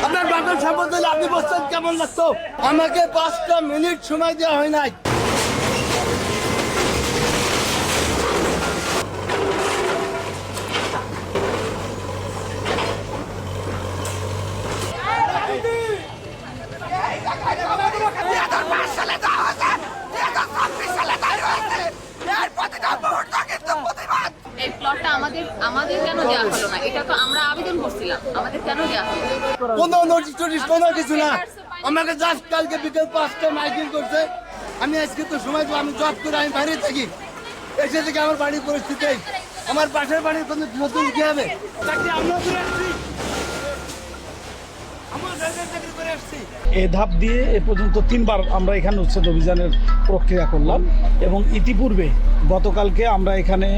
আপনার বাপের সম্বন্ধে আপনি বলছেন কেমন লাগতো? আমাকে 5টা মিনিট সময় দেওয়া হয় নাই। এই প্লটটা আমাদের কেন দেওয়া হলো না? এটা তো আমরা আবেদন করছিলাম, আমাদের কেন দেওয়া হলো? কোনো নোটিশ টোটিশ কোনো কিছু না। আমাকে জাস্ট কালকে বিকেল 5টায় মাইকিং করছে। আমি আজকে তো সময় আমি জব করে আমি বাইরে থাকি, এসে থেকে আমার বাড়ির পরিস্থিতি আমার পাশের বাড়ির কোনো নতুন কি হবে? এ ধাপ দিয়ে এ পর্যন্ত 3বার আমরা এখানে উচ্ছেদ অভিযানের প্রক্রিয়া করলাম এবং ইতিপূর্বে গতকালকে আমরা এখানে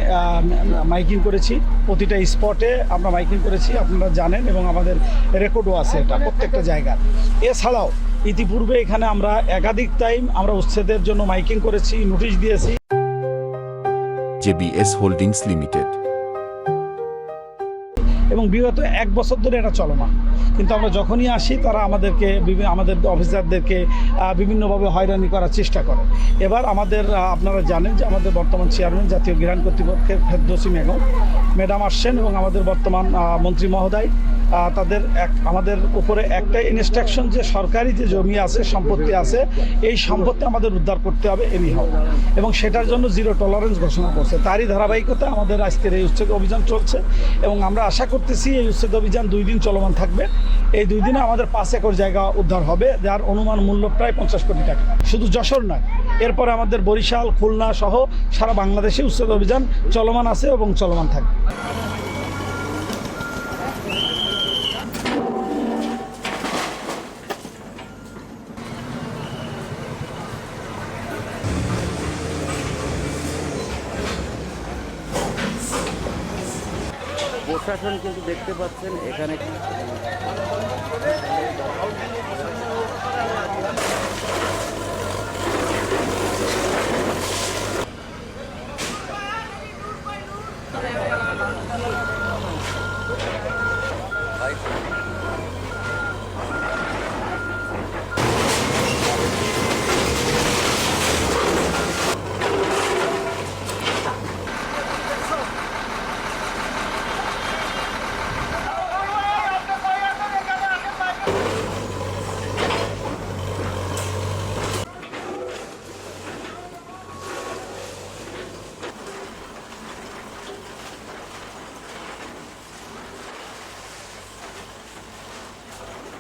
মাইকিং করেছি। প্রতিটা স্পটে আমরা মাইকিং করেছি, আপনারা জানেন, এবং আমাদের রেকর্ডও আছে এটা প্রত্যেকটা জায়গায়। এছাড়াও ইতিপূর্বে এখানে আমরা একাধিক টাইম আমরা উচ্ছেদের জন্য মাইকিং করেছি, নোটিশ দিয়েছি। JBS হোল্ডিংস লিমিটেড এবং বিগত 1 বছর ধরে এটা চলমান, কিন্তু আমরা যখনই আসি তারা আমাদেরকে আমাদের অফিসারদেরকে বিভিন্নভাবে হয়রানি করার চেষ্টা করে। এবার আমাদের আপনারা জানেন যে আমাদের বর্তমান চেয়ারম্যান জাতীয় গৃহায়ণ কর্তৃপক্ষের ফেরদৌসী ম্যাডাম আসছেন এবং আমাদের বর্তমান মন্ত্রী মহোদয় তাদের আমাদের উপরে একটা ইনস্ট্রাকশন যে সরকারি যে জমি আছে, সম্পত্তি আছে, এই সম্পত্তি আমাদের উদ্ধার করতে হবে এনিহাউ, এবং সেটার জন্য 0 টলারেন্স ঘোষণা করছে। তারই ধারাবাহিকতা আমাদের আজকের এই উচ্ছেদ অভিযান চলছে এবং আমরা আশা করতেছি এই উচ্ছেদ অভিযান 2 দিন চলমান থাকবে। এই 2 দিনে আমাদের 5 একর জায়গা উদ্ধার হবে, যার অনুমান মূল্য প্রায় 50 কোটি টাকা। শুধু যশোর নয়, এরপরে আমাদের বরিশাল, খুলনা সহ সারা বাংলাদেশে উচ্ছেদ অভিযান চলমান আছে এবং চলমান থাকবে। প্রশাসন কিন্তু দেখতে পাচ্ছেন এখানে